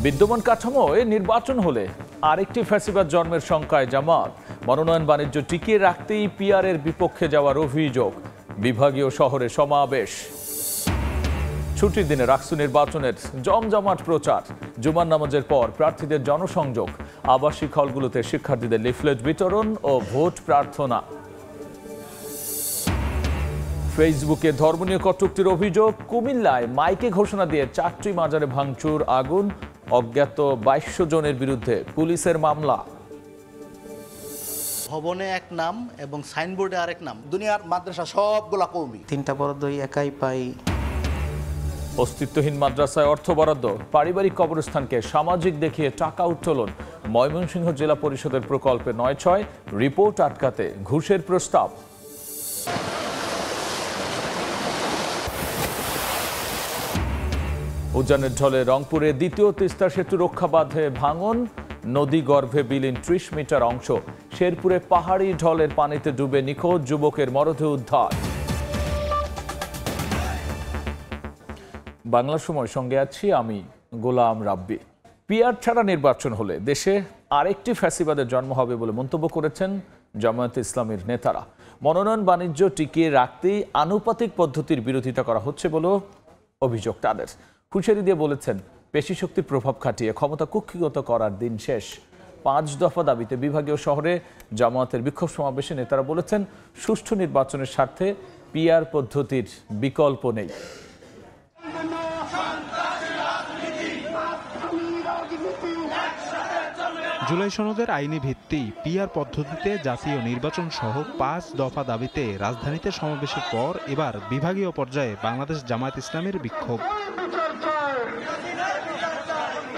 বিদ্যমান কাঠামোয় নির্বাচন হলে আরেকটি ফ্যাসিবাদ জন্মের শঙ্কায় জামাত। মনোনয়ন বাণিজ্য টিকিয়ে রাখতেই পিআরের বিপক্ষে যাওয়ার অভিযোগ। বিভাগীয় শহরে সমাবেশ। ছুটির দিনে রাকসু নির্বাচনের জমজমাট প্রচার। জুমার নামাজের পর প্রার্থীদের জনসংযোগ। আবাসিক হলগুলোতে শিক্ষার্থীদের লিফলেট বিতরণ ও ভোট প্রার্থনা। ফেসবুকে ধর্ম নিয়ে কটূক্তির অভিযোগ। কুমিল্লায় মাইকে ঘোষণা দিয়ে 4টি মাজারে ভাঙচুর, আগুন। অজ্ঞাত 22 জনের বিরুদ্ধে পুলিশের মামলা। ভবনে এক নাম এবং সাইনবোর্ডে আরেক নাম। দুনিয়ার মাদ্রাসা সবগুলা কওমি। 3টা বরাদ্দ একাই পাই। অস্তিত্বহীন মাদ্রাসায় অর্থ বরাদ্দ। পারিবারিক কবরস্থানকে সামাজিক দেখিয়ে টাকা উত্তোলন। ময়মনসিংহ জেলা পরিষদের প্রকল্পে 9/6 রিপোর্ট আটকাতে ঘুষের প্রস্তাব। উজানের ঢলে রংপুরে দ্বিতীয় তিস্তা সেতু রক্ষা বাঁধে ভাঙন। নদী গর্ভে বিলীন 30 মিটার অংশ। শেরপুরে পাহাড়ি ঢলের পানিতে ডুবে নিখোঁজ যুবকের মরদেহ উদ্ধার। বাংলা সময় সঙ্গে আছি আমি গোলাম রাব্বি। পিআর ছাড়া নির্বাচন হলে দেশে আরেকটি ফ্যাসিবাদের জন্ম হবে বলে মন্তব্য করেছেন জামায়াতে ইসলামীর নেতারা। মনোনয়ন বাণিজ্য টিকিয়ে রাখতেই আনুপাতিক পদ্ধতির বিরোধিতা করা হচ্ছে বলেও অভিযোগ তাদের। হুঁশিয়ারি দিয়ে বলেছেন, পেশি শক্তির প্রভাব খাটিয়ে ক্ষমতা কুক্ষিগত করার দিন শেষ। 5 দফা দাবিতে বিভাগীয় শহরে জামায়াতের বিক্ষোভ সমাবেশে নেতারা বলেছেন, সুষ্ঠু নির্বাচনের স্বার্থে পিআর পদ্ধতির বিকল্প নেই। জুলাই সনদের আইনি ভিত্তি পিআর পদ্ধতিতে জাতীয় নির্বাচন সহ 5 দফা দাবিতে রাজধানীতে সমাবেশের পর এবার বিভাগীয় পর্যায়ে বাংলাদেশ জামায়াত ইসলামীর বিক্ষোভ।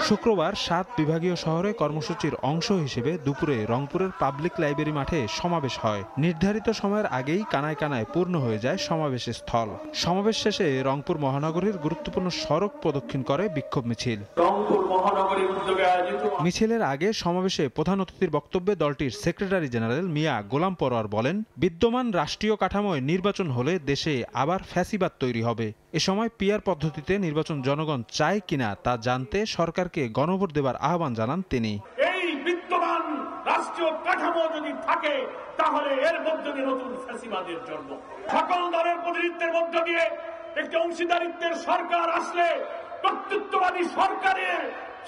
শুক্রবার 7 বিভাগীয় শহরে কর্মসূচির অংশ হিসেবে দুপুরে রংপুরের পাবলিক লাইব্রেরি মাঠে সমাবেশ হয়। নির্ধারিত সময়ের আগেই কানায় কানায় পূর্ণ হয়ে যায় সমাবেশ স্থল। সমাবেশ শেষে রংপুর মহানগরীর গুরুত্বপূর্ণ সড়ক প্রদক্ষিণ করে বিক্ষোভ মিছিল। মিছিলের আগে সমাবেশে প্রধান অতিথির বক্তব্যে দলটির সেক্রেটারি জেনারেল মিয়া গোলাম পরোয়ার বলেন, বিদ্যমান রাষ্ট্রীয় কাঠামোয় নির্বাচন হলে দেশে আবার ফ্যাসিবাদ তৈরি হবে। এ সময় পিআর পদ্ধতিতে নির্বাচন জনগণ চায় কিনা তা জানতে সরকারকে গণভোট দেবার আহ্বান জানান তিনি। এই বিদ্যমান রাষ্ট্রীয় কাঠামো যদি থাকে তাহলে এর মধ্যে দিয়ে নতুন ফ্যাসিবাদের জন্ম। সকল দলের প্রতিনিধিত্বের মধ্য দিয়ে একটি অংশীদারিত্বের সরকার আসলে কর্তৃত্ববাদী সরকারের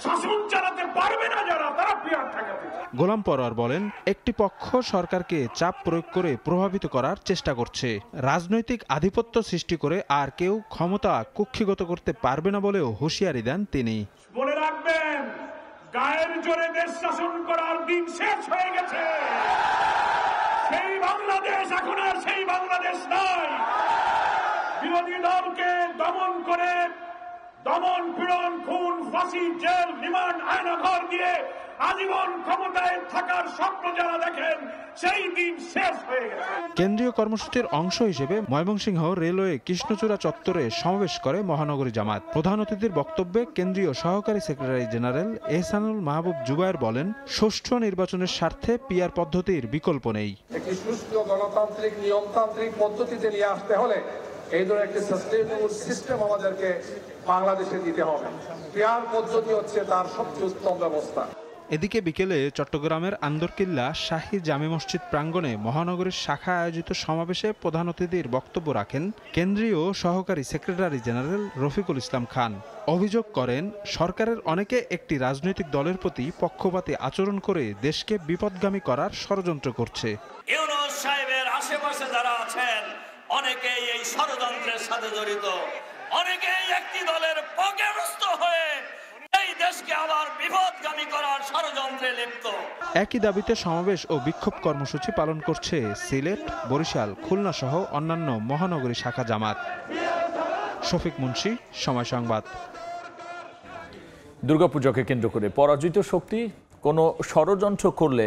শাসন চালাতে পারবে না যারা, তারা পিআর ঠেকাতে। গোলাম পরোয়ার বলেন, একটি পক্ষ সরকারকে চাপ প্রয়োগ করে প্রভাবিত করার চেষ্টা করছে। রাজনৈতিক আধিপত্য সৃষ্টি করে আর কেউ ক্ষমতা কুক্ষিগত করতে পারবে না বলেও হুঁশিয়ারি দেন তিনি। মনে রাখবেন, গায়ের জোরে দেশ শাসন করার দিন শেষ হয়ে গেছে। সেই বাংলাদেশ এখন আর সেই বাংলাদেশ নাই। বিরোধী দলকে দমন করে দমন পীড়ন, খুন, ফাঁসি, জেল, রিমান্ড, আয়নাঘর দিয়ে আজীবন ক্ষমতায় থাকার স্বপ্ন যারা দেখেন, সেই দিন শেষ হয়ে গেছে। কেন্দ্রীয় কর্মসূচির অংশ হিসেবে ময়মনসিংহ রেলওয়ে কৃষ্ণচূড়া চত্বরে সমাবেশ করে মহানগরী জামাত। প্রধান অতিথির বক্তব্যে কেন্দ্রীয় সহকারী সেক্রেটারি জেনারেল এহসানুল মাহবুব জুবায়ের বলেন, সুষ্ঠু নির্বাচনের স্বার্থে পিআর পদ্ধতির বিকল্প নেই। একটি সুষ্ঠু গণতান্ত্রিক নিয়মতান্ত্রিক পদ্ধতিতে নিয়ে আসতে হলে এই ধরনের একটি সাস্টেইনেবল সিস্টেম আমাদেরকে বাংলাদেশে দিতে হবে। পিআর পদ্ধতি হচ্ছে তার সবচেয়ে উত্তম ব্যবস্থা। এদিকে বিকেলে চট্টগ্রামের আন্দরকিল্লা শাহী জামে মসজিদ প্রাঙ্গণে মহানগরীর শাখা আয়োজিত সমাবেশে প্রধান অতিথির বক্তব্য রাখেন কেন্দ্রীয় সহকারী সেক্রেটারি জেনারেল রফিকুল ইসলাম খান। অভিযোগ করেন, সরকারের অনেকে একটি রাজনৈতিক দলের প্রতি পক্ষপাতী আচরণ করে দেশকে বিপদগামী করার ষড়যন্ত্র করছে। ইউনূস সাহেবের আশেপাশে যারা আছেন অনেকেই এই ষড়যন্ত্রের সাথে জড়িত, অনেকেই একটি দলের পক্ষপাতী হয়ে এই দেশকে আবার বিপদগামী করার ষড়যন্ত্রে লিপ্ত। একই দাবিতে সমাবেশ ও বিক্ষোভ কর্মসূচি পালন করছে সিলেট, বরিশাল, খুলনা সহ অন্যান্য মহানগরী শাখা জামাত। শফিক মুন্সি, সময় সংবাদ। দুর্গাপূজাকে কেন্দ্র করে পরাজিত শক্তি কোনো ষড়যন্ত্র করলে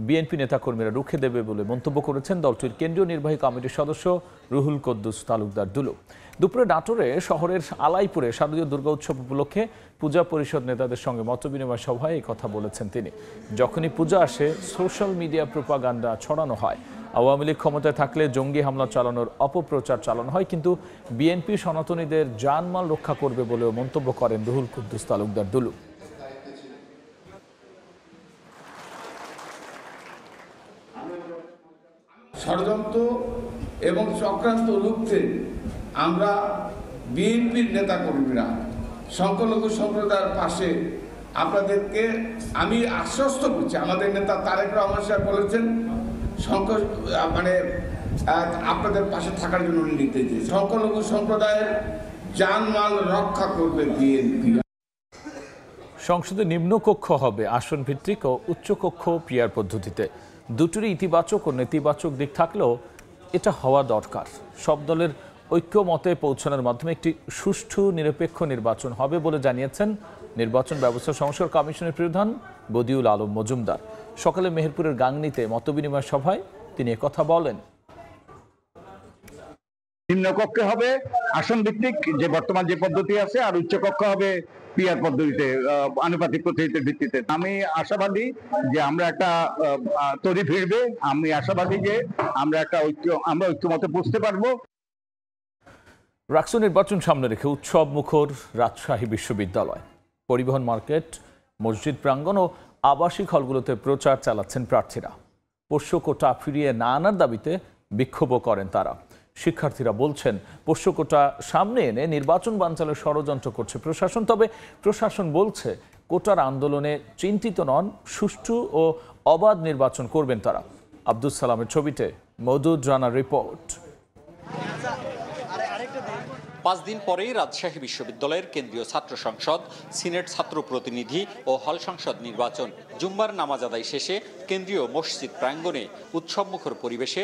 বিএনপি নেতাকর্মীরা রুখে দেবে বলে মন্তব্য করেছেন দলটির কেন্দ্রীয় নির্বাহী কমিটির সদস্য রুহুল কুদ্দুস তালুকদার দুলু। দুপুরে নাটোরে শহরের আলাইপুরে শারদীয় দুর্গা উৎসব উপলক্ষে পূজা পরিষদ নেতাদের সঙ্গে মতবিনিময় সভায় এই কথা বলেছেন তিনি। যখনই পূজা আসে সোশ্যাল মিডিয়া প্রোপাগান্ডা ছড়ানো হয়, আওয়ামী লীগ ক্ষমতায় থাকলে জঙ্গি হামলা চালানোর অপপ্রচার চালানো হয়, কিন্তু বিএনপি সনাতনীদের জানমাল রক্ষা করবে বলেও মন্তব্য করেন রুহুল কুদ্দুস তালুকদার দুলু। ষড়যন্ত্র এবং চক্রান্ত রুখতে আমরা বিএনপির নেতাকর্মীরা সংখ্যালঘু সম্প্রদায়ের পাশে আপনাদেরকে আমি আশ্বস্ত করছি। আমাদের নেতা তারেক রহমান সাহেব বলেছেন আপনাদের পাশে থাকার জন্য নির্দেশ দিয়েছে। সংখ্যালঘু সম্প্রদায়ের জানমাল রক্ষা করবে বিএনপি। সংসদে নিম্নকক্ষ হবে আসন ভিত্তিক ও উচ্চকক্ষ পিআর পদ্ধতিতে। দুটোরই ইতিবাচক ও নেতিবাচক দিক থাকলেও এটা হওয়া দরকার। সব দলের ঐক্যমতে পৌঁছানোর মাধ্যমে একটি সুষ্ঠু নিরপেক্ষ নির্বাচন হবে বলে জানিয়েছেন নির্বাচন ব্যবস্থা সংস্কার কমিশনের প্রধান বদিউল আলম মজুমদার। সকালে মেহেরপুরের গাংনীতে মতবিনিময় সভায় তিনি একথা বলেন। নিম্নকক্ষে হবে আসন ভিত্তিক যে বর্তমান যে পদ্ধতি আছে, আর উচ্চকক্ষ হবে পিআর পদ্ধতিতে, আনুপাতিক পদ্ধতির ভিত্তিতে। আমি আশাবাদী যে আমরা একটা তরি ফিরবে। আমি আশাবাদী যে আমরা ঐক্যমতে পৌঁছতে পারবো। রাকসু নির্বাচন সামনে রেখে উৎসব মুখর রাজশাহী বিশ্ববিদ্যালয়। পরিবহন মার্কেট, মসজিদ প্রাঙ্গণ ও আবাসিক হলগুলোতে প্রচার চালাচ্ছেন প্রার্থীরা। পোষ্য কোটা ফিরিয়ে না আনার দাবিতে বিক্ষোভও করেন তারা। শিক্ষার্থীরা বলছেন পোষ্য কোটা সামনে এনে নির্বাচন বানচালের ষড়যন্ত্র করছে প্রশাসন। তবে প্রশাসন বলছে কোটার আন্দোলনে চিন্তিত নন, সুষ্ঠু ও অবাধ নির্বাচন করবেন তারা। আব্দুল সালামের ছবিতে মওদুদ রানার রিপোর্ট। 5 দিন পরেই রাজশাহী বিশ্ববিদ্যালয়ের কেন্দ্রীয় ছাত্র সংসদ, সিনেট ছাত্র প্রতিনিধি ও হল সংসদ নির্বাচন। জুম্মার নামাজ আদায় শেষে কেন্দ্রীয় মসজিদ প্রাঙ্গণে উৎসবমুখর পরিবেশে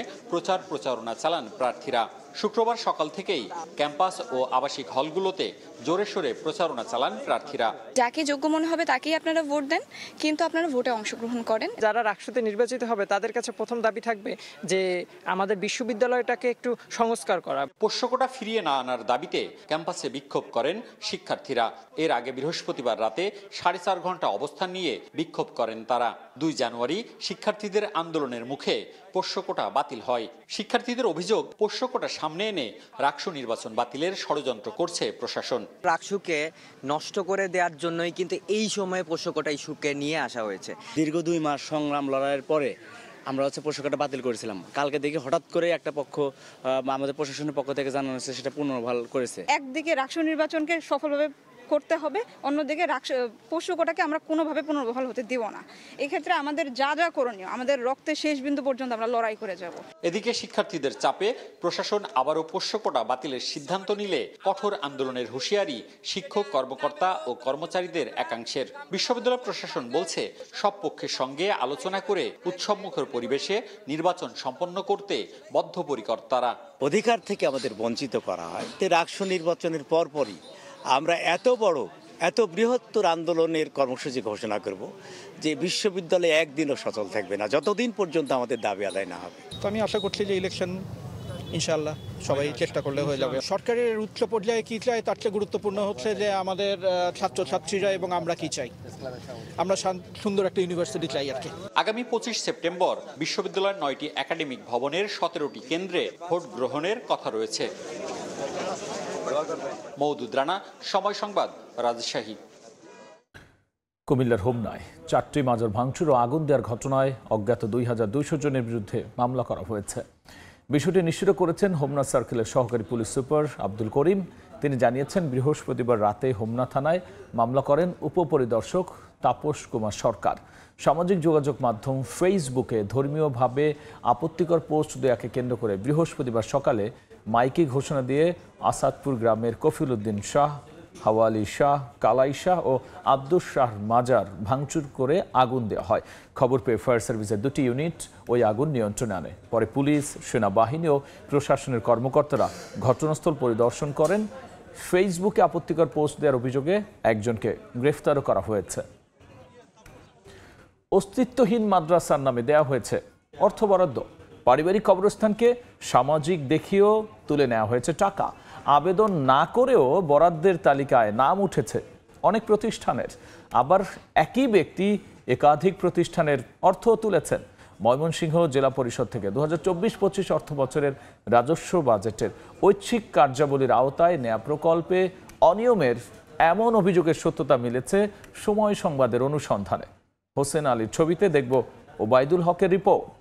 প্রচারণা চালান প্রার্থীরা। শুক্রবার সকাল থেকেই ক্যাম্পাস ও আবাসিক হলগুলোতে জোরে সোরে প্রচারণা চালান প্রার্থীরা। যাকে যোগ্য মনে হবে তাকেই আপনারা ভোট দেন, কিন্তু আপনারা ভোটে অংশগ্রহণ করেন। যারা রাকসুতে নির্বাচিত হবে তাদের কাছে প্রথম দাবি থাকবে যে আমাদের বিশ্ববিদ্যালয়টাকে একটু সংস্কার করা। পোষ্য কোটা ফিরিয়ে না আনার দাবিতে ক্যাম্পাসে বিক্ষোভ করেন শিক্ষার্থীরা। এর আগে বৃহস্পতিবার রাতে 4.5 ঘন্টা অবস্থান নিয়ে বিক্ষোভ করেন তারা। 2 জানুয়ারি শিক্ষার্থীদের আন্দোলনের মুখে পোষ্য কোটা বাতিল হয়। শিক্ষার্থীদের অভিযোগ, পোষ্য কোটা সামনে এনে রাকসু নির্বাচন বাতিলের ষড়যন্ত্র করছে প্রশাসন। রাকসুকে নষ্ট করে দেওয়ার জন্যই কিন্তু এই সময়ে পোষ্য কোটা ইস্যুকে নিয়ে আসা হয়েছে। দীর্ঘ 2 মাস সংগ্রাম লড়াইয়ের পরে আমরা পোষ্য কোটা বাতিল করেছিলাম। কালকে দেখি হঠাৎ করে একটা পক্ষ আমাদের প্রশাসনের পক্ষ থেকে জানানো হয়েছে সেটা পুনর্বহাল করেছে। একদিকে রাকসু নির্বাচনকে সফলভাবে করতে হবে, অন্যদিকে পোষ্য কোটাকে আমরা কোনোভাবে পুনর্বহাল হতে দেব না। এক্ষেত্রে আমাদের যা যা করণীয়, আমাদের রক্তের শেষ বিন্দু পর্যন্ত আমরা লড়াই করে যাব। এদিকে শিক্ষার্থীদের চাপে প্রশাসন আবারও পোষ্য কোটা বাতিলের সিদ্ধান্ত নিলে কঠোর আন্দোলনের হুঁশিয়ারি শিক্ষক, কর্মকর্তা ও কর্মচারীদের একাংশের। বিশ্ববিদ্যালয় প্রশাসন বলছে সব পক্ষের সঙ্গে আলোচনা করে উৎসবমুখর পরিবেশে নির্বাচন সম্পন্ন করতে বদ্ধপরিকর তারা। অধিকার থেকে আমাদের বঞ্চিত করা হয়। রাকসু নির্বাচনের পরপরই আমরা এত বৃহত্তর আন্দোলনের কর্মসূচি ঘোষণা করব যে বিশ্ববিদ্যালয়ে একদিনও সচল থাকবে না যতদিন পর্যন্ত আমাদের দাবি আদায় না হবে। তো আমি আশা করছি যে ইলেকশন ইনশাআল্লাহ সবাই চেষ্টা করলে হয়ে যাবে। সরকারের উচ্চ পর্যায়ে কি চাই তার চেয়ে গুরুত্বপূর্ণ হচ্ছে যে আমাদের ছাত্রছাত্রীরা এবং আমরা কি চাই। আমরা সুন্দর একটা ইউনিভার্সিটি চাই আর কি। আগামী 25 সেপ্টেম্বর বিশ্ববিদ্যালয়ের 9টি একাডেমিক ভবনের 17টি কেন্দ্রে ভোট গ্রহণের কথা রয়েছে। মওদুদ রানা, সময় সংবাদ, রাজশাহী। কুমিল্লার হোমনায় 4টি মাজার ভাঙচুর ও আগুন দেওয়ার ঘটনায় অজ্ঞাত 2200 জনের বিরুদ্ধে মামলা করা হয়েছে। বিষয়টি নিশ্চিত করেছেন হোমনা সার্কেলের সহকারী পুলিশ সুপার আব্দুল করিম। তিনি জানিয়েছেন, বৃহস্পতিবার রাতে হোমনা থানায় মামলা করেন উপপরিদর্শক তাপস কুমার সরকার। সামাজিক যোগাযোগ মাধ্যম ফেসবুকে ধর্মীয়ভাবে আপত্তিকর পোস্ট দেওয়াকে কেন্দ্র করে বৃহস্পতিবার সকালে মাইকে ঘোষণা দিয়ে আসাদপুর গ্রামের কফিল উদ্দিন শাহ, হাওয়ালি শাহ, কালাই শাহ ও আব্দুস শাহ মাজার ভাঙচুর করে আগুন দেওয়া হয়। খবর পেয়ে ফায়ার সার্ভিসের 2টি ইউনিট ওই আগুন নিয়ন্ত্রণে আনে। পরে পুলিশ, সেনাবাহিনী ও প্রশাসনের কর্মকর্তারা ঘটনাস্থল পরিদর্শন করেন। ফেসবুকে আপত্তিকর পোস্ট দেওয়ার অভিযোগে একজনকে গ্রেফতারও করা হয়েছে। অস্তিত্বহীন মাদ্রাসার নামে দেওয়া হয়েছে অর্থ বরাদ্দ। পারিবারিক কবরস্থানকে সামাজিক দেখিয়েও তুলে নেওয়া হয়েছে টাকা। আবেদন না করেও বরাদ্দের তালিকায় নাম উঠেছে অনেক প্রতিষ্ঠানের। আবার একই ব্যক্তি একাধিক প্রতিষ্ঠানের অর্থ তুলেছেন। ময়মনসিংহ জেলা পরিষদ থেকে 2024-25 অর্থ বছরের রাজস্ব বাজেটের ঐচ্ছিক কার্যাবলীর আওতায় নেয়া প্রকল্পে অনিয়মের এমন অভিযোগের সত্যতা মিলেছে সময় সংবাদের অনুসন্ধানে। হোসেন আলীর ছবিতে দেখব ওবায়দুল হকের রিপোর্ট।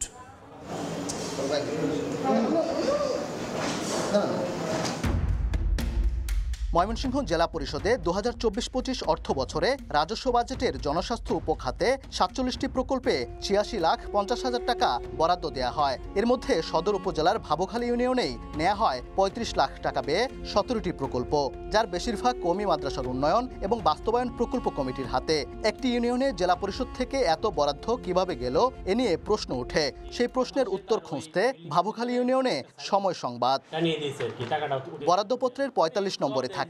ময়মনসিংহ জেলা পরিষদে 2024-25 অর্থ বছরে রাজস্ব বাজেটের জনস্বাস্থ্য উপখাতে 47টি প্রকল্পে 86,50,000 টাকা বরাদ্দ দেওয়া হয়। এর মধ্যে সদর উপজেলার ভাবখালী ইউনিয়নেই নেওয়া হয় 35 লাখ টাকা ব্যয়ে 17টি প্রকল্প, যার বেশিরভাগ কওমি মাদ্রাসার উন্নয়ন এবং বাস্তবায়ন প্রকল্প কমিটির হাতে। একটি ইউনিয়নে জেলা পরিষদ থেকে এত বরাদ্দ কিভাবে গেল এ নিয়ে প্রশ্ন ওঠে। সেই প্রশ্নের উত্তর খুঁজতে ভাবখালী ইউনিয়নে সময় সংবাদ। বরাদ্দপত্রের 45 নম্বরে থাকা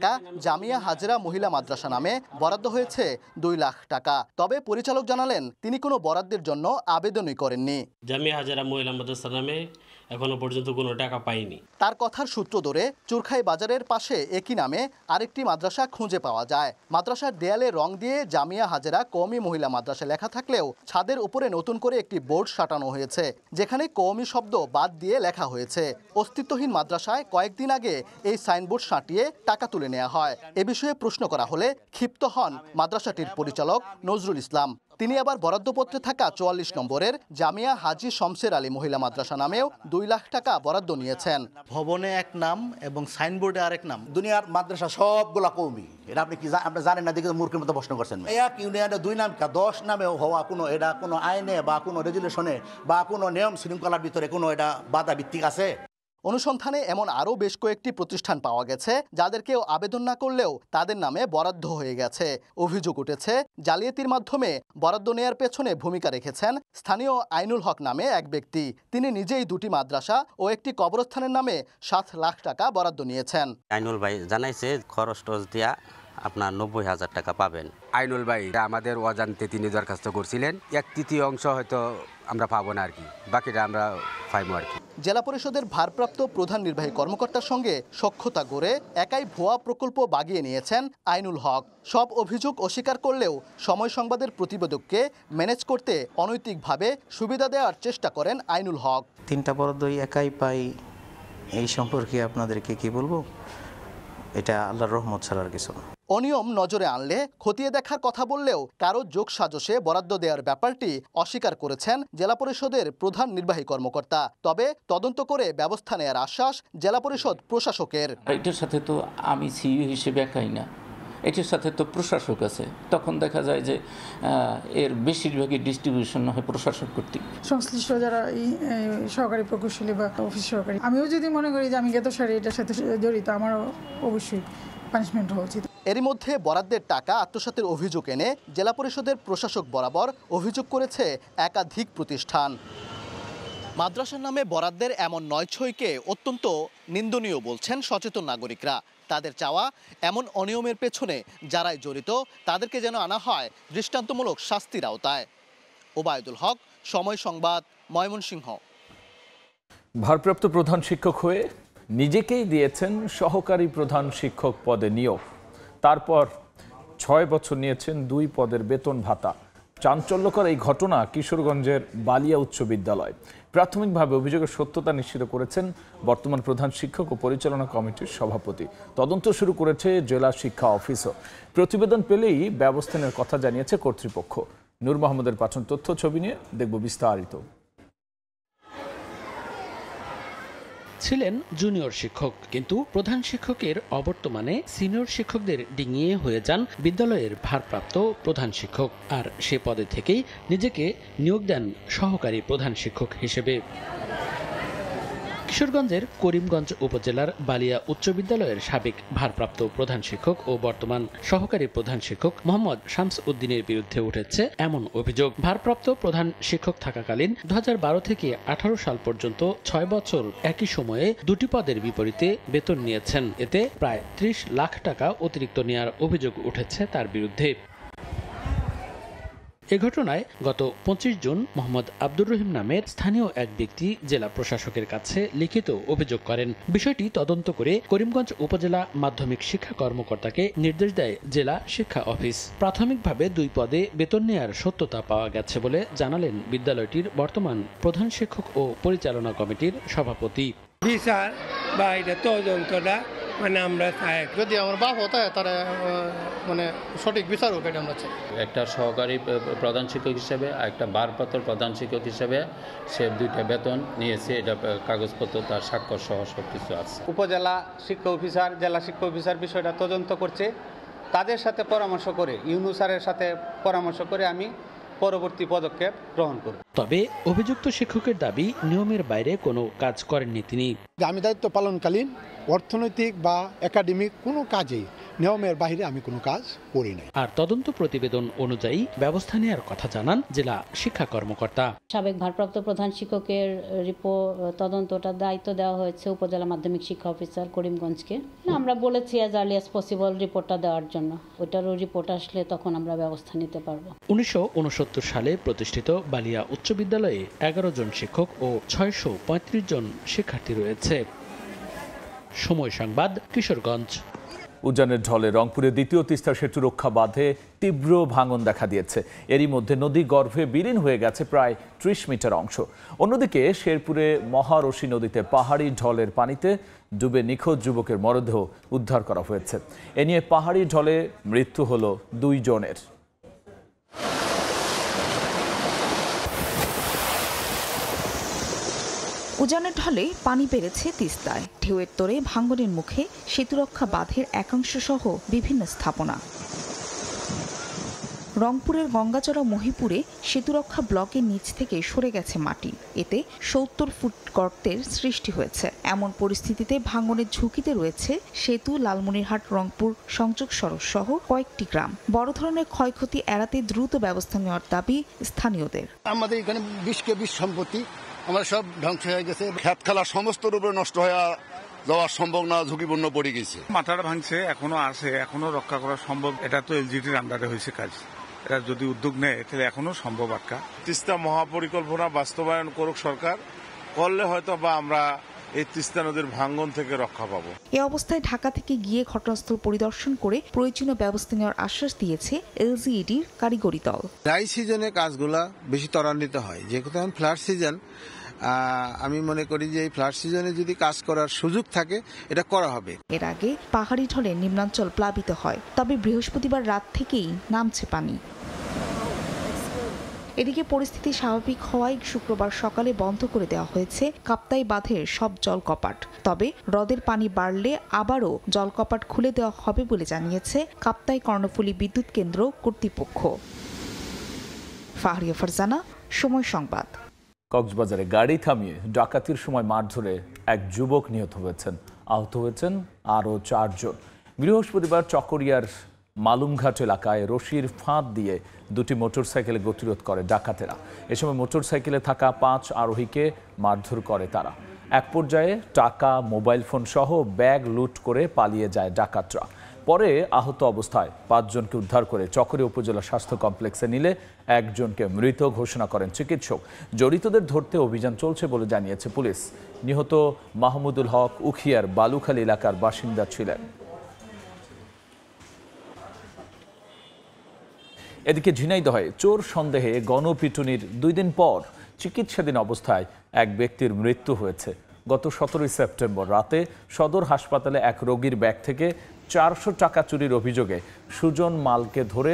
জামিয়া হাজেরা মহিলা মাদ্রাসা নামে বরাদ্দ হয়েছে 2 লাখ টাকা। তবে পরিচালক জানালেন তিনি কোনো বরাদ্দের জন্য আবেদনই করেননি। জামিয়া হাজেরা মহিলা মাদ্রাসা নামে এখনো পর্যন্ত কোনো টাকা পাইনি। তার কথার সূত্র ধরে চুরখাই বাজারের পাশে একই নামে আরেকটি মাদ্রাসা খুঁজে পাওয়া যায়। মাদ্রাসার দেয়ালে রং দিয়ে জামিয়া হাজেরা কওমি মহিলা মাদ্রাসা লেখা থাকলেও ছাদের উপরে নতুন করে একটি বোর্ড সাটানো হয়েছে, যেখানে কওমি শব্দ বাদ দিয়ে লেখা হয়েছে। অস্তিত্বহীন মাদ্রাসায় কয়েকদিন আগে এই সাইনবোর্ড সাঁটিয়ে টাকা তুলে নেওয়া হয়। এ বিষয়ে প্রশ্ন করা হলে ক্ষিপ্ত হন মাদ্রাসাটির পরিচালক নজরুল ইসলাম। তিনি আবার বরাদ্দপত্রে থাকা 44 নম্বরের জামিয়া হাজি শমসের আলী মহিলা মাদ্রাসা নামেও 2 লাখ টাকা বরাদ্দ নিয়েছেন। ভবনে এক নাম এবং সাইনবোর্ডে আরেক নাম। দুনিয়ার মাদ্রাসা সবগুলা কওমি, এটা আপনি কি আপনি জানেন না? দেখে মূর্খের মতো প্রশ্ন করছেন। এক ইউনিয়নে 2 নাম 10 নামে হওয়া কোনো এটা কোনো আইনে বা কোনো রেজুলেশনে বা কোনো নিয়ম শৃঙ্খলার ভিতরে কোনো এটা বাধা ভিত্তিক আছে? অনুসন্ধানে এমন আরও বেশ কয়েকটি প্রতিষ্ঠান পাওয়া গেছে যাদের কেউ আবেদন না করলেও তাদের নামে বরাদ্দ হয়ে গেছে। অভিযোগ উঠেছে জালিয়াতির মাধ্যমে বরাদ্দ নেয়ার পেছনে ভূমিকা রেখেছেন স্থানীয় আইনুল হক নামে এক ব্যক্তি। তিনি নিজেই 2টি মাদ্রাসা ও একটি কবরস্থানের নামে 7 লাখ টাকা বরাদ্দ নিয়েছেন। আইনুল ভাই জানাইছে খরচ টস দিয়া আপনার 90,000 টাকা পাবেন। আইনুল ভাই আমাদের অজান্তে তিনি দরখাস্ত করছিলেন, 1/3 অংশ হয়তো আমরা পাবো না আর কি, বাকিটা আমরা পাইবো আর কি। জেলা পরিষদের ভারপ্রাপ্ত প্রধান নির্বাহী কর্মকর্তার সঙ্গে সখ্যতা গড়ে একাই ভুয়া প্রকল্প বাগিয়ে নিয়েছেন আইনুল হক। সব অভিযোগ অস্বীকার করলেও সময় সংবাদের প্রতিবেদককে ম্যানেজ করতে অনৈতিকভাবে সুবিধা দেওয়ার চেষ্টা করেন আইনুল হক। 3টা বরাদ্দই একাই পাই, এই সম্পর্কে আপনাদেরকে কি বলবো, এটা আল্লাহর রহমত ছাড়ার কিছু না। অনিয়ম নজরে আনলে খতিয়ে দেখার কথা বললেও কারো যোগ সাজসে বরাদ্দ দেওয়ার ব্যাপারটি অস্বীকার করেছেন জেলা পরিষদের প্রধান নির্বাহী কর্মকর্তা। তবে তদন্ত করে ব্যবস্থা নেওয়ার আশ্বাস জেলা পরিষদ প্রশাসকের। এটার সাথে তো আমি সিইও হিসেবে একাই না, এটার সাথে তো প্রশাসক আছে। তখন দেখা যায় যে এর বেশিরভাগই ডিস্ট্রিবিউশন হয় প্রশাসক কর্তৃক। সংশ্লিষ্ট যারা সহকারী প্রকৌশলী বা অফিস সহকারী, আমিও যদি মনে করি যে আমি জ্ঞাতসারে এটার সাথে জড়িত, আমারও অবশ্যই পানিশমেন্ট হওয়া উচিত। এরই মধ্যে বরাদ্দের টাকা আত্মসাতের অভিযোগ এনে জেলা পরিষদের প্রশাসক বরাবর অভিযোগ করেছে একাধিক প্রতিষ্ঠান। মাদ্রাসার নামে বরাদ্দের এমন নয়ছয়কে অত্যন্ত নিন্দনীয় বলছেন সচেতন নাগরিকরা। তাদের চাওয়া এমন অনিয়মের পেছনে যারাই জড়িত তাদেরকে যেন আনা হয় দৃষ্টান্তমূলক শাস্তির আওতায়। ওবায়দুল হক, সময় সংবাদ, ময়মনসিংহ। ভারপ্রাপ্ত প্রধান শিক্ষক হয়ে নিজেকেই দিয়েছেন সহকারী প্রধান শিক্ষক পদে নিয়োগ। তারপর 6 বছর নিয়েছেন 2 পদের বেতন ভাতা। চাঞ্চল্যকর এই ঘটনা কিশোরগঞ্জের বালিয়া উচ্চ বিদ্যালয়। প্রাথমিকভাবে অভিযোগের সত্যতা নিশ্চিত করেছেন বর্তমান প্রধান শিক্ষক ও পরিচালনা কমিটির সভাপতি। তদন্ত শুরু করেছে জেলা শিক্ষা অফিসও। প্রতিবেদন পেলেই ব্যবস্থা নেওয়ার কথা জানিয়েছে কর্তৃপক্ষ। নূর মোহাম্মদের পাঠানো তথ্য ছবি নিয়ে দেখব বিস্তারিত। ছিলেন জুনিয়র শিক্ষক, কিন্তু প্রধান শিক্ষকের অবর্তমানে সিনিয়র শিক্ষকদের ডিঙিয়ে হয়ে যান বিদ্যালয়ের ভারপ্রাপ্ত প্রধান শিক্ষক। আর সে পদে থেকেই নিজেকে নিয়োগ দেন সহকারী প্রধান শিক্ষক হিসেবে। কিশোরগঞ্জের করিমগঞ্জ উপজেলার বালিয়া উচ্চ বিদ্যালয়ের সাবেক ভারপ্রাপ্ত প্রধান শিক্ষক ও বর্তমান সহকারী প্রধান শিক্ষক মোহাম্মদ শামস উদ্দিনের বিরুদ্ধে উঠেছে এমন অভিযোগ। ভারপ্রাপ্ত প্রধান শিক্ষক থাকাকালীন 2012 থেকে 18 সাল পর্যন্ত 6 বছর একই সময়ে 2টি পদের বিপরীতে বেতন নিয়েছেন। এতে প্রায় 30 লাখ টাকা অতিরিক্ত নেওয়ার অভিযোগ উঠেছে তার বিরুদ্ধে। এ ঘটনায় গত 25 জুন মোহাম্মদ আব্দুর রহিম নামের স্থানীয় এক ব্যক্তি জেলা প্রশাসকের কাছে লিখিত অভিযোগ করেন। বিষয়টি তদন্ত করে করিমগঞ্জ উপজেলা মাধ্যমিক শিক্ষা কর্মকর্তাকে নির্দেশ দেয় জেলা শিক্ষা অফিস। প্রাথমিকভাবে 2 পদে বেতন নেয়ার সত্যতা পাওয়া গেছে বলে জানালেন বিদ্যালয়টির বর্তমান প্রধান শিক্ষক ও পরিচালনা কমিটির সভাপতি। বিচার বা এটা তদন্তটা মানে আমরা চাই, যদি আমার বাপ হতো তারা মানে সঠিক বিচার হোক, এটা আমরা চাই। একটা সহকারী প্রধান শিক্ষক হিসেবে আর একটা ভারপ্রাপ্ত প্রধান শিক্ষক হিসেবে সে 2টা বেতন নিয়েছে, এটা কাগজপত্র তার স্বাক্ষর সহ সব কিছু আছে। উপজেলা শিক্ষা অফিসার, জেলা শিক্ষা অফিসার বিষয়টা তদন্ত করছে, তাদের সাথে পরামর্শ করে, ইউনূস স্যারের সাথে পরামর্শ করে আমি পরবর্তী পদক্ষেপ গ্রহণ করব। তবে অভিযুক্ত শিক্ষকের দাবি নিয়মের বাইরে কোনো কাজ করেননি তিনি। আমি দায়িত্ব পালনকালীন অর্থনৈতিক বা একাডেমিক কোনো কাজে নিয়মের বাইরে আমি কোনো কাজ করি নাই। আর তদন্ত প্রতিবেদন অনুযায়ী ব্যবস্থা নেওয়ার কথা জানান জেলা শিক্ষা কর্মকর্তা। সাবেক ভারপ্রাপ্ত প্রধান শিক্ষকের তদন্তটা দায়িত্ব দেওয়া হয়েছে উপজেলা মাধ্যমিক শিক্ষা অফিসার করিমগঞ্জকে। আমরা বলেছি অ্যাজ আর্লি অ্যাজ পসিবল রিপোর্টটা দেওয়ার জন্য, ওইটারও রিপোর্ট আসলে তখন আমরা ব্যবস্থা নিতে পারবো। 1969 সালে প্রতিষ্ঠিত বালিয়া উচ্চ বিদ্যালয়ে 11 জন শিক্ষক ও 635 জন শিক্ষার্থী রয়েছে। সময় সংবাদ, কিশোরগঞ্জ। উজানের ঢলে রংপুরে দ্বিতীয় তিস্তা সেতু রক্ষা বাঁধে তীব্র ভাঙন দেখা দিয়েছে। এরই মধ্যে নদী গর্ভে বিলীন হয়ে গেছে প্রায় 30 মিটার অংশ। অন্যদিকে শেরপুরে মহারশি নদীতে পাহাড়ি ঢলের পানিতে ডুবে নিখোঁজ যুবকের মরদেহ উদ্ধার করা হয়েছে। এ নিয়ে পাহাড়ি ঢলে মৃত্যু হলো 2 জনের। উজানের ঢলে পানি বেড়েছে তিস্তায়। ঢেউয়ের তোড়ে ভাঙনের মুখে সেতুরক্ষা বাঁধের একাংশ সহ বিভিন্ন স্থাপনা। রংপুরের গঙ্গাচড়া মহিপুরে সেতুরক্ষা ব্লকের নিচ থেকে সরে গেছে মাটি। এতে 70 ফুট গর্তের সৃষ্টি হয়েছে। এমন পরিস্থিতিতে ভাঙনের ঝুঁকিতে রয়েছে সেতু, লালমনিরহাট রংপুর সংযোগ সড়ক সহ কয়েকটি গ্রাম। বড় ধরনের ক্ষয়ক্ষতি এড়াতে দ্রুত ব্যবস্থা নেওয়ার দাবি স্থানীয়দের। আমাদের এখানে 20 কে 20 সম্পত্তি আমরা সব ধ্বংস হয়ে গেছে। খেত খালা সমস্ত রূপে নষ্ট হয়ে যাওয়া সম্ভব না, ঝুঁকিপূর্ণ পড়ে গেছে। মাথাটা ভাঙছে, এখনো আছে, এখনো রক্ষা করা সম্ভব। এটা তো এলজিটির আন্ডারে হয়েছে কাজ, এটা যদি উদ্যোগ নেয় তাহলে এখনো সম্ভব আটকা। তিস্তা মহাপরিকল্পনা বাস্তবায়ন করুক সরকার, করলে হয়তো বা আমরা এই তিস্তা নদীর ভাঙ্গন থেকে রক্ষা পাবো। এই অবস্থায় ঢাকা থেকে গিয়ে ঘটনাস্থল পরিদর্শন করে প্রয়োজনীয় ব্যবস্থা নেওয়ার আশ্বাস দিয়েছে এলজিইডির কারিগরি দল। ড্রাই সিজনে কাজগুলা বেশি ত্বরান্বিত হয়, যেহেতু এখন ফ্লাড সিজন। আমি মনে করি যে এই ফ্লাড সিজনে যদি কাজ করার সুযোগ থাকে এটা করা হবে। এর আগে পাহাড়ি ঢলে নিম্নাঞ্চল প্লাবিত হয়, তবে বৃহস্পতিবার রাত থেকেই নামছে পানি। এদিকে পরিস্থিতি স্বাভাবিক হওয়ায় শুক্রবার সকালে বন্ধ করে দেওয়া হয়েছে কাপ্তাই বাঁধের সব জলকপাট। তবে হ্রদের পানি বাড়লে আবারও জলকপাট খুলে দেওয়া হবে বলে জানিয়েছে কাপ্তাই কর্ণফুলী বিদ্যুৎ কেন্দ্র কর্তৃপক্ষ। ফাহরিয়া ফারজানা, সময় সংবাদ। কক্সবাজারে গাড়ি থামিয়ে ডাকাতির সময় মারধরে এক যুবক নিহত হয়েছেন, আহত হয়েছেন আরও 4 জন। বৃহস্পতিবার চকরিয়ার মালুমঘাট এলাকায় রশির ফাঁদ দিয়ে 2টি মোটরসাইকেলে গতিরোধ করে ডাকাতেরা। এ সময় মোটরসাইকেলে থাকা 5 আরোহীকে মারধর করে তারা। এক পর্যায়ে টাকা, মোবাইল ফোন সহ ব্যাগ লুট করে পালিয়ে যায় ডাকাতরা। পরে আহত অবস্থায় 5 জনকে উদ্ধার করে চকরিয়া উপজেলা স্বাস্থ্য কমপ্লেক্সে নিলে 1 জনকে মৃত ঘোষণা করেন চিকিৎসক। জড়িতদের ধরতে অভিযান চলছে বলে জানিয়েছে পুলিশ। নিহত মাহমুদুল হক উখিয়ার বালুখালী এলাকার বাসিন্দা ছিলেন। এদিকে ঝিনাইদহে চোর সন্দেহে গণপিটুনির 2 দিন পর চিকিৎসাধীন অবস্থায় এক ব্যক্তির মৃত্যু হয়েছে। গত 17 সেপ্টেম্বর রাতে সদর হাসপাতালে এক রোগীর ব্যাগ থেকে 400 টাকা চুরির অভিযোগে সুজন মালকে ধরে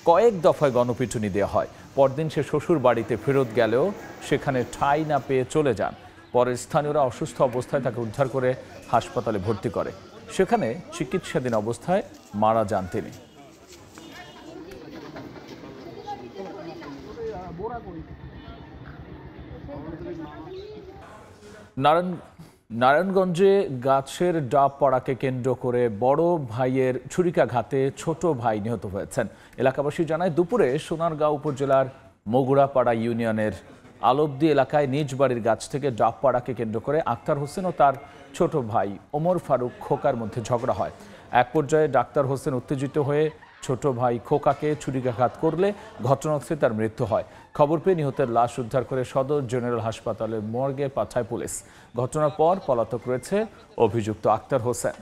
কয়েক দফায় গণপিটুনি দেওয়া হয়। পরদিন সে শ্বশুর বাড়িতে ফেরত গেলেও সেখানে ঠাঁই না পেয়ে চলে যান। পরে স্থানীয়রা অসুস্থ অবস্থায় তাকে উদ্ধার করে হাসপাতালে ভর্তি করে। সেখানে চিকিৎসাধীন অবস্থায় মারা যান তিনি। নারায়ণগঞ্জে গাছের ডাব পড়াকে কেন্দ্র করে বড় ভাইয়ের ছুরিকাঘাতে ছোট ভাই নিহত হয়েছেন। এলাকাবাসী জানায়, দুপুরে সোনারগাঁও উপজেলার মগুড়াপাড়া ইউনিয়নের আলবদি এলাকায় নিজ বাড়ির গাছ থেকে ডাব পড়াকে কেন্দ্র করে আক্তার হোসেন ও তার ছোট ভাই ওমর ফারুক খোকার মধ্যে ঝগড়া হয়। এক পর্যায়ে ডাক্তার হোসেন উত্তেজিত হয়ে ছোট ভাই খোকাকে ছুরিকাঘাত করলে ঘটনাস্থলে তার মৃত্যু হয়। খবর পেয়ে নিহতের লাশ উদ্ধার করে সদর জেনারেল হাসপাতালের মর্গে পাঠায় পুলিশ। ঘটনার পর পলাতক রয়েছে অভিযুক্ত আক্তার হোসেন।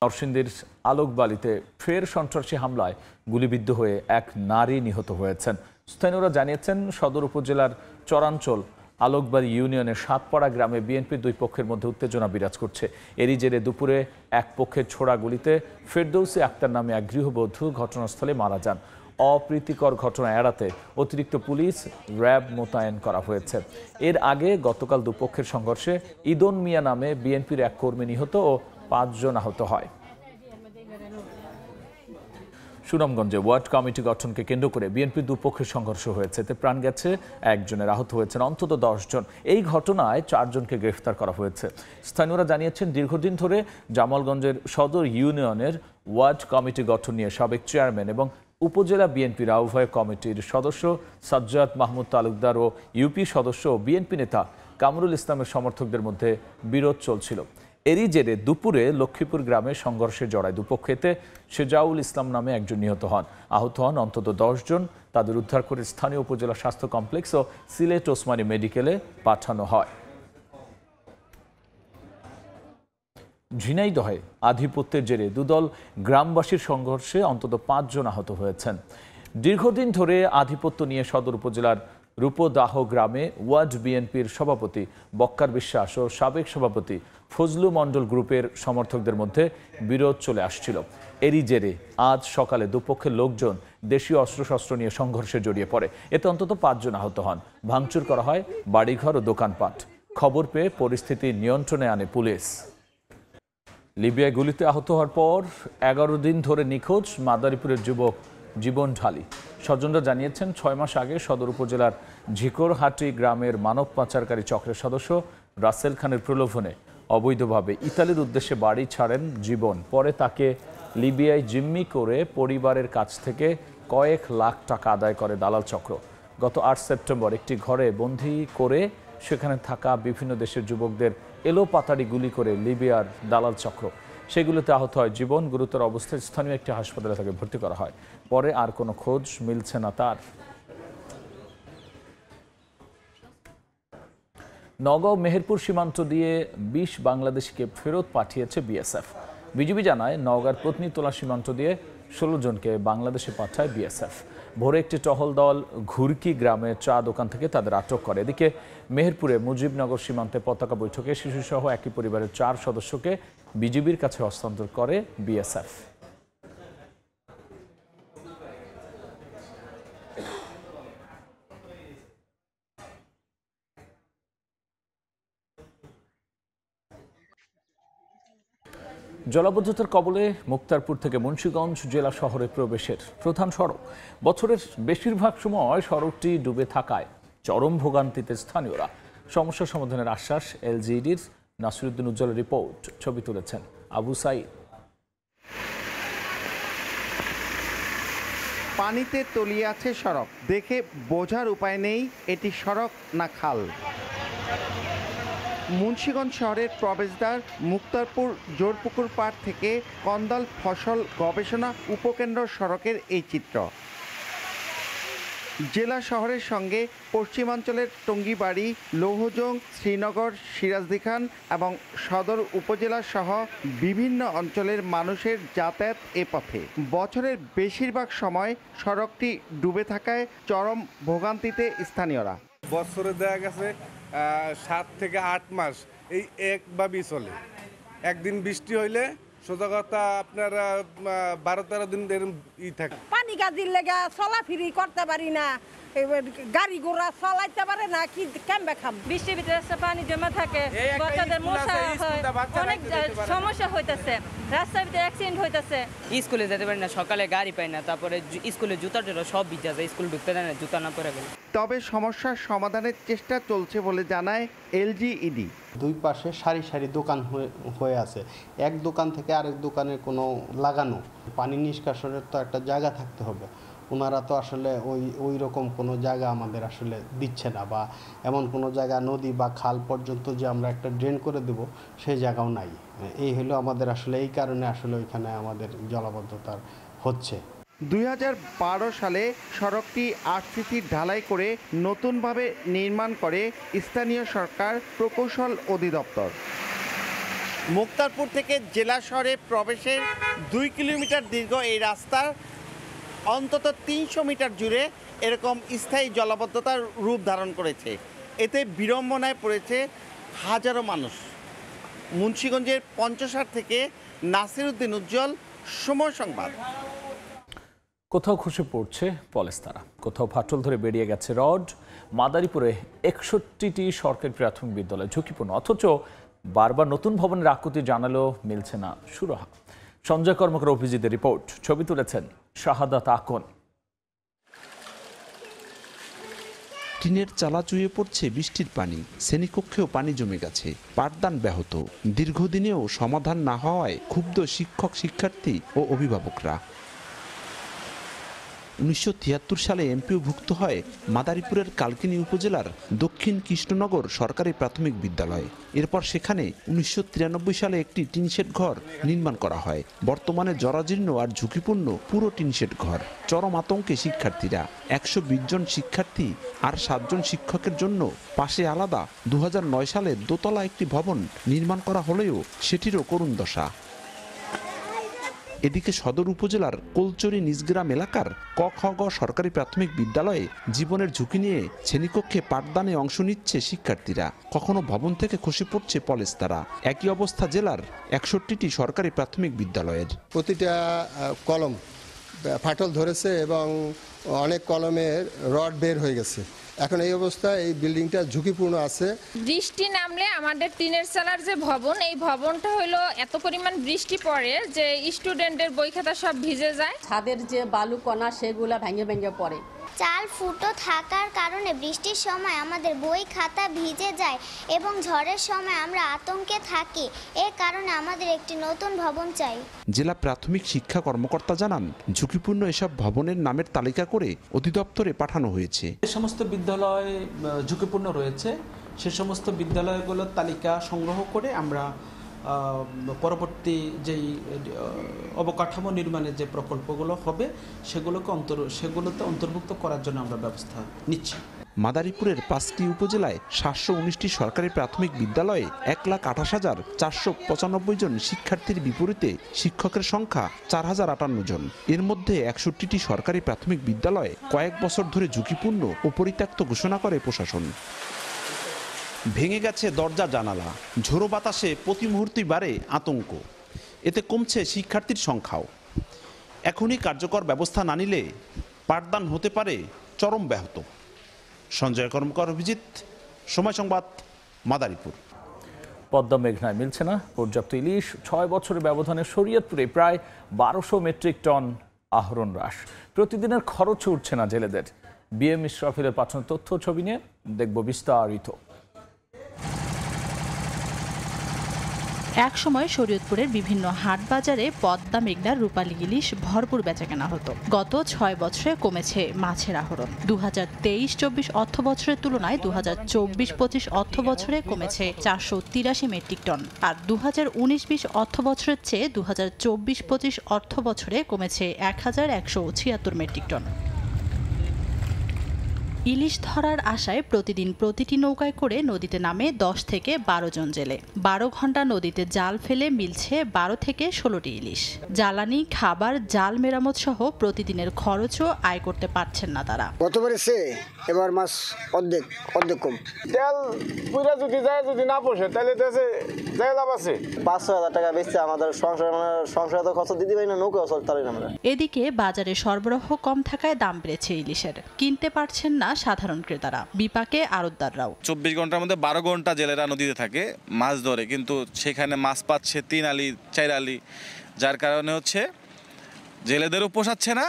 নরসিংদীর আলোকবালিতে ফের সন্ত্রাসী হামলায় গুলিবিদ্ধ হয়ে এক নারী নিহত হয়েছেন। স্থানীয়রা জানিয়েছেন, সদর উপজেলার চরাঞ্চল আলোকবাড়ি ইউনিয়নের সাতপাড়া গ্রামে বিএনপির দুই পক্ষের মধ্যে উত্তেজনা বিরাজ করছে। এরই জেরে দুপুরে এক পক্ষের ছোড়া গুলিতে ফেরদৌসী আক্তার নামে এক গৃহবধূ ঘটনাস্থলে মারা যান। অপ্রীতিকর ঘটনা এড়াতে অতিরিক্ত পুলিশ র্যাব মোতায়েন করা হয়েছে। এর আগে গতকাল দুপক্ষের সংঘর্ষে ইদন মিয়া নামে বিএনপির এক কর্মী নিহত ও 5 জন আহত হয়। সুনামগঞ্জে ওয়ার্ড কমিটি গঠনকে কেন্দ্র করে বিএনপির দুপক্ষের সংঘর্ষ হয়েছে। এতে প্রাণ গেছে, একজনের আহত হয়েছেন অন্তত 10 জন। এই ঘটনায় 4 জনকে গ্রেফতার করা হয়েছে। স্থানীয়রা জানিয়েছেন, দীর্ঘদিন ধরে জামালগঞ্জের সদর ইউনিয়নের ওয়ার্ড কমিটি গঠন নিয়ে সাবেক চেয়ারম্যান এবং উপজেলা বিএনপির আহ্বায়ক কমিটির সদস্য সাজ্জাদ মাহমুদ তালুকদার ও ইউপি সদস্য ও বিএনপি নেতা কামরুল ইসলামের সমর্থকদের মধ্যে বিরোধ চলছিল। এরই জেরে দুপুরে লক্ষ্মীপুর গ্রামে সংঘর্ষে জড়ায় দুপক্ষেতে শেজাউল ইসলাম নামে একজন নিহত হন। আহত হন অন্তত 10 জন। তাদের উদ্ধার করে স্থানীয় উপজেলা স্বাস্থ্য কমপ্লেক্স ও সিলেট ওসমানী মেডিকেলে পাঠানো হয়। ঝিনাইদহে আধিপত্যের জেরে দুদল গ্রামবাসীর সংঘর্ষে অন্তত 5 জন আহত হয়েছেন। দীর্ঘদিন ধরে আধিপত্য নিয়ে সদর উপজেলার রূপদাহ গ্রামে ওয়ার্ড বিএনপির সভাপতি বক্কার বিশ্বাস ও সাবেক সভাপতি ফজলু মণ্ডল গ্রুপের সমর্থকদের মধ্যে বিরোধ চলে আসছিল। এরই জেরে আজ সকালে দুপক্ষের লোকজন দেশীয় অস্ত্রশস্ত্র নিয়ে সংঘর্ষে জড়িয়ে পড়ে। এতে অন্তত 5 জন আহত হন। ভাঙচুর করা হয় বাড়িঘর ও দোকানপাট। খবর পেয়ে পরিস্থিতি নিয়ন্ত্রণে আনে পুলিশ। লিবিয়ায় গুলিতে আহত হওয়ার পর 11 দিন ধরে নিখোঁজ মাদারীপুরের যুবক জীবন ঢালি। স্বজনরা জানিয়েছেন, 6 মাস আগে সদর উপজেলার ঝিকরহাটি গ্রামের মানব পাচারকারী চক্রের সদস্য রাসেল খানের প্রলোভনে অবৈধভাবে ইতালির উদ্দেশ্যে বাড়ি ছাড়েন জীবন। পরে তাকে লিবিয়ায় জিম্মি করে পরিবারের কাছ থেকে কয়েক লাখ টাকা আদায় করে দালাল চক্র। গত 8 সেপ্টেম্বর একটি ঘরে বন্দী করে সেখানে থাকা বিভিন্ন দেশের যুবকদের এলোপাতাড়ি গুলি করে লিবিয়ার দালাল চক্র। সেগুলোতে আহত হয় জীবন। গুরুতর অবস্থায় স্থানীয় একটি হাসপাতালে তাকে ভর্তি করা হয়। পরে আর কোনো খোঁজ মিলছে না তার। নওগাঁ মেহেরপুর সীমান্ত দিয়ে 20 বাংলাদেশিকে ফেরত পাঠিয়েছে বিএসএফ। বিজিবি জানায়, নওগাঁর পত্নীতলা সীমান্ত দিয়ে 16 জনকে বাংলাদেশে পাঠায় বিএসএফ। ভোরে একটি টহল দল ঘুরকি গ্রামে চা দোকান থেকে তাদের আটক করে। এদিকে মেহেরপুরে মুজিবনগর সীমান্তে পতাকা বৈঠকে শিশুসহ একই পরিবারের 4 সদস্যকে বিজিবির কাছে হস্তান্তর করে বিএসএফ। জলাবদ্ধতার কবলে মুক্তারপুর থেকে মুন্সিগঞ্জ জেলা শহরে প্রবেশের প্রধান সড়ক। বছরের বেশিরভাগ সময় সড়কটি ডুবে থাকায় চরম ভোগান্তিতে স্থানীয়রা। সমস্যা সমাধানের আশ্বাস এলজিইডির। নাসিরুদ্দিন উজ্জ্বলের রিপোর্ট। ছবি তুলেছেন আবু সাইদ। পানিতে তলিয়ে আছে সড়ক। দেখে বোঝার উপায় নেই এটি সড়ক না খাল। মুন্সিগঞ্জ শহরের প্রবেশদ্বার মুক্তারপুর জোরপুকুর পাড় থেকে কন্দাল ফসল গবেষণা উপকেন্দ্র সড়কের এই চিত্র। জেলা শহরের সঙ্গে পশ্চিমাঞ্চলের টঙ্গিবাড়ি, লৌহজং, শ্রীনগর, সিরাজদিখান এবং সদর উপজেলা সহ বিভিন্ন অঞ্চলের মানুষের যাতায়াত এ পথে। বছরের বেশিরভাগ সময় সড়কটি ডুবে থাকায় চরম ভোগান্তিতে স্থানীয়রা। বছরে দেখা গেছে 7 থেকে 8 মাস এই একভাবেই চলে। একদিন বৃষ্টি হইলে সোজা কথা আপনার 12-13 দিন এরকম থাকে। পানি গাজির লেগে চলাফিরি করতে পারি না, গাড়ি ঘোড়া চলাইতে পারে না, কি কেমবে খাম। বৃষ্টির ভিতরে পানি জমা থাকে, বাচ্চাদের মশা হয়, অনেক সমস্যা হইতেছে, রাস্তার ভিতরে অ্যাক্সিডেন্ট হইতেছে। স্কুলে যেতে পারি না, সকালে গাড়ি পাই না, তারপরে স্কুলে জুতা টুতা সব ভিজে যায়, স্কুল ঢুকতে দেয় না, জুতা না পরে গেলে। তবে সমস্যার সমাধানের চেষ্টা চলছে বলে জানায় এলজিইডি। দুই পাশে সারি সারি দোকান হয়ে আছে, এক দোকান থেকে আরেক দোকানের কোনো লাগানো পানি নিষ্কাশনের তো একটা জায়গা থাকতে হবে। ওনারা তো আসলে ওই রকম কোনো জায়গা আমাদের আসলে দিচ্ছে না, বা এমন কোনো জায়গা নদী বা খাল পর্যন্ত যে আমরা একটা ড্রেন করে দেব সেই জায়গাও নাই। এই হলো আমাদের আসলে, এই কারণে আসলে ওইখানে আমাদের জলাবদ্ধতা হচ্ছে। 2012 সালে সড়কটি আরসিসি ঢালাই করে নতুনভাবে নির্মাণ করে স্থানীয় সরকার প্রকৌশল অধিদপ্তর। মুক্তারপুর থেকে জেলা শহরে প্রবেশের 2 কিলোমিটার দীর্ঘ এই রাস্তার অন্তত 300 মিটার জুড়ে এরকম স্থায়ী জলাবদ্ধতার রূপ ধারণ করেছে। এতে বিড়ম্বনায় পড়েছে হাজারো মানুষ। মুন্সিগঞ্জের পঞ্চসার থেকে নাসির উদ্দিন উজ্জ্বল, সময় সংবাদ। কোথাও খসে পড়ছে পলেস্তারা, কোথাও ফাটল ধরে বেরিয়ে গেছে রড। মাদারীপুরে 61টি সরকারি প্রাথমিক বিদ্যালয় ঝুঁকিপূর্ণ, অথচ বারবার নতুন ভবনের আকুতি জানালেও মিলছে না সুরাহা। সঞ্জয় কর্মকার অভিজিতের রিপোর্ট, ছবি তুলেছেন শাহাদাত আকন। টিনের চালা চুইয়ে পড়ছে বৃষ্টির পানি, শ্রেণীকক্ষেও পানি জমে গেছে, পাঠদান ব্যাহত। দীর্ঘদিনেও সমাধান না হওয়ায় ক্ষুব্ধ শিক্ষক, শিক্ষার্থী ও অভিভাবকরা। 1973 সালে এমপিওভুক্ত হয় মাদারীপুরের কালকিনি উপজেলার দক্ষিণ কৃষ্ণনগর সরকারি প্রাথমিক বিদ্যালয়। এরপর সেখানে 1993 সালে একটি টিনশেড ঘর নির্মাণ করা হয়। বর্তমানে জরাজীর্ণ আর ঝুঁকিপূর্ণ পুরো টিনশেড ঘর। চরম আতঙ্কে শিক্ষার্থীরা। 120 জন শিক্ষার্থী আর 7 জন শিক্ষকের জন্য পাশে আলাদা 2009 সালে দোতলা একটি ভবন নির্মাণ করা হলেও সেটিরও করুণ দশা। এদিকে সদর উপজেলার কোলচরি নিজগ্রাম এলাকার ক খ গ সরকারি প্রাথমিক বিদ্যালয়ে জীবনের ঝুঁকি নিয়ে শ্রেণীকক্ষে পাঠদানে অংশ নিচ্ছে শিক্ষার্থীরা। কখনো ভবন থেকে খসে পড়ছে পলেস্তারা। একই অবস্থা জেলার 61টি সরকারি প্রাথমিক বিদ্যালয়ের। প্রতিটা কলম ফাটল ধরেছে এবং অনেক কলমের রড বের হয়ে গেছে। এখন এই অবস্থায় এই বিল্ডিংটা ঝুঁকিপূর্ণ আছে। বৃষ্টি নামলে আমাদের টিনের চালার যে ভবন, এই ভবনটা হলো এত পরিমাণ বৃষ্টি পড়ে যে স্টুডেন্টের বই খাতা সব ভিজে যায়। ছাদের যে বালু কণা সেগুলা ভেঙে ভেঙে পড়ে। চাল ফুটো থাকার কারণে বৃষ্টির সময় আমাদের বই খাতা ভিজে যায় এবং ঝড়ের সময় আমরা আতঙ্কে থাকি। এর কারণে আমাদের একটি নতুন ভবন চাই। জেলা প্রাথমিক শিক্ষা কর্মকর্তা জানান, ঝুঁকিপূর্ণ এসব ভবনের নামের তালিকা করে অধিদপ্তরে পাঠানো হয়েছে। যে সমস্ত বিদ্যালয় ঝুঁকিপূর্ণ রয়েছে সে সমস্ত বিদ্যালয়গুলোর তালিকা সংগ্রহ করে আমরা পরবর্তী যেই অবকাঠামো নির্মাণের যে প্রকল্পগুলো হবে সেগুলোতে অন্তর্ভুক্ত করার জন্য আমরা ব্যবস্থা নিচ্ছি। মাদারীপুরের 5টি উপজেলায় 719টি সরকারি প্রাথমিক বিদ্যালয়ে 1,28,495 জন শিক্ষার্থীর বিপরীতে শিক্ষকের সংখ্যা 4,058 জন। এর মধ্যে 61টি সরকারি প্রাথমিক বিদ্যালয় কয়েক বছর ধরে ঝুঁকিপূর্ণ ও পরিত্যক্ত ঘোষণা করে প্রশাসন। ভেঙে গেছে দরজা জানালা, ঝোড়ো বাতাসে প্রতি মুহূর্তেই বাড়ে আতঙ্ক। এতে কমছে শিক্ষার্থীর সংখ্যাও। এখনই কার্যকর ব্যবস্থা না নিলে পাঠদান হতে পারে চরম ব্যাহত। সঞ্জয় কর্মকার, অভিজিৎ, সময় সংবাদ, মাদারীপুর। পদ্মা মেঘনায় মিলছে না পর্যাপ্ত ইলিশ। 6 বছরের ব্যবধানে শরীয়তপুরে প্রায় 1200 মেট্রিক টন আহরণ হ্রাস। প্রতিদিনের খরচ উঠছে না জেলেদের। বিএম ইসরাফিলের পাঠানো তথ্য ছবি নিয়ে দেখব বিস্তারিত। এক সময় শরীয়তপুরের বিভিন্ন হাট বাজারে পদ্মা মেঘনার রূপালী ইলিশ ভরপুর বেচাকেনা হতো। গত 6 বছরে কমেছে মাছের আহরণ। 2023-24 অর্থ বছরের তুলনায় 2024-25 অর্থ বছরে কমেছে 483 মেট্রিক টন, আর 2019-20 অর্থ বছরের চেয়ে 2024-25 অর্থ বছরে কমেছে 1176 মেট্রিক টন। ইলিশ ধরার আশায় প্রতিদিন প্রতিটি নৌকায় করে নদীতে নামে 10 থেকে 12 জন জেলে। 12 ঘন্টা নদীতে জাল ফেলে মিলছে 12 থেকে 16টি ইলিশ। জ্বালানি, খাবার, জাল মেরামত সহ প্রতিদিনের খরচও আয় করতে পারছেন না তারা। গতবারে সে এবার মাছ অর্ধেক কম। তেল পুরা যদি যায়, যদি না পোষে তাহলে দেশে যায় লাভ আছে। 500,000 টাকা বেচছে আমাদের সংসার তো খরচ দিতে পারি না, নৌকা চলতে পারি না আমরা। এদিকে বাজারে সরবরাহ কম থাকায় দাম বেড়েছে ইলিশের। কিনতে পারছেন না সাধারণ ক্রেতারা, বিপাকে আড়তদাররাও। 24 ঘন্টার মধ্যে 12 ঘন্টা জেলেরা নদীতে থাকে মাছ ধরে, কিন্তু সেখানে মাছ পাচ্ছে 3 আলি 4 আলি, যার কারণে হচ্ছে জেলেদেরও পোষাচ্ছে না,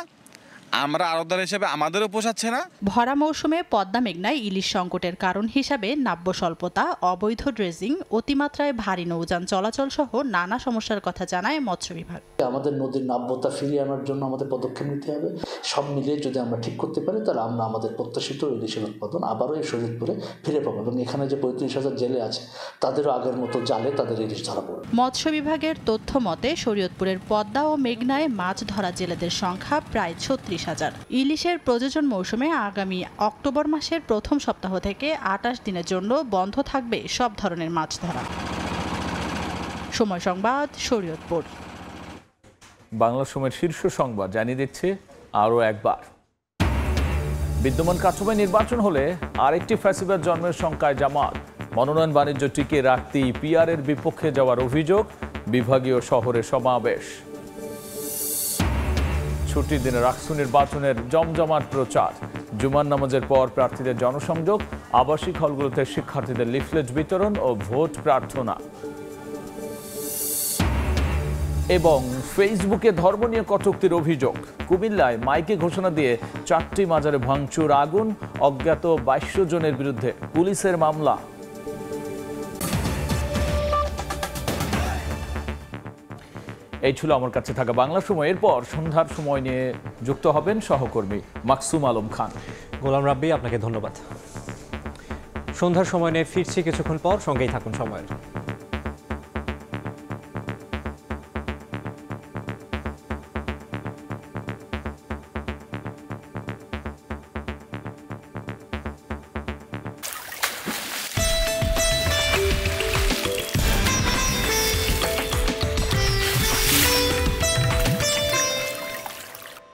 আমরা আড়তদার হিসেবে আমাদেরও পোষাচ্ছে না। ভরা মৌসুমে পদ্মা মেঘনায় ইলিশ সংকটের কারণ হিসাবে নাব্য স্বল্পতা, অবৈধ ড্রেজিং, অতিমাত্রায় ভারী নৌযান চলাচল সহ নানা সমস্যার কথা জানায় মৎস্য বিভাগ। আমাদের নদীর নাব্যতা ফিরিয়ে আনার জন্য আমাদের পদক্ষেপ নিতে হবে। সব মিলিয়ে যদি আমরা ঠিক করতে পারি তাহলে আমরা আমাদের প্রত্যাশিত ইলিশের উৎপাদন আবারও এই শরীয়তপুরে ফিরে পাবো এবং এখানে যে 35,000 জেলে আছে তাদেরও আগের মতো জালে তাদের ইলিশ ধরা পড়বে। মৎস্য বিভাগের তথ্য মতে শরীয়তপুরের পদ্মা ও মেঘনায় মাছ ধরা জেলেদের সংখ্যা প্রায় 36,000। ইলিশের প্রজনন মৌসুমে আগামী অক্টোবর মাসের প্রথম সপ্তাহ থেকে 28 দিনের জন্য বন্ধ থাকবে সব ধরনের মাছ ধরা। সময় সংবাদ, শরীয়তপুর। বাংলা সময়ের শীর্ষ সংবাদ জানিয়ে দিচ্ছে আরও একবার। বিদ্যমান কাঠামোয় নির্বাচন হলে আরেকটি ফ্যাসিবাদ জন্মের শঙ্কায় জামাত। মনোনয়ন বাণিজ্য টিকিয়ে রাখতেই পিআরের বিপক্ষে যাওয়ার অভিযোগ, বিভাগীয় শহরে সমাবেশ। ছুটির দিনে রাকসু নির্বাচনের জমজমাট প্রচার, জুমার নামাজের পর প্রার্থীদের জনসংযোগ, আবাসিক হলগুলোতে শিক্ষার্থীদের লিফলেট বিতরণ ও ভোট প্রার্থনা। এবং ফেসবুকে ধর্ম নিয়ে কটূক্তির অভিযোগ, কুমিল্লায় মাইকে ঘোষণা দিয়ে 4টি মাজারে ভাঙচুর, আগুন, অজ্ঞাত 22 জনের বিরুদ্ধে পুলিশের মামলা। এই ছিল আমার কাছে থাকা বাংলা সময়। এরপর সন্ধ্যার সময় নিয়ে যুক্ত হবেন সহকর্মী মাকসুম আলম খান। গোলাম রাব্বি, আপনাকে ধন্যবাদ। সন্ধ্যার সময় নিয়ে ফিরছি কিছুক্ষণ পর, সঙ্গেই থাকুন সময়ের।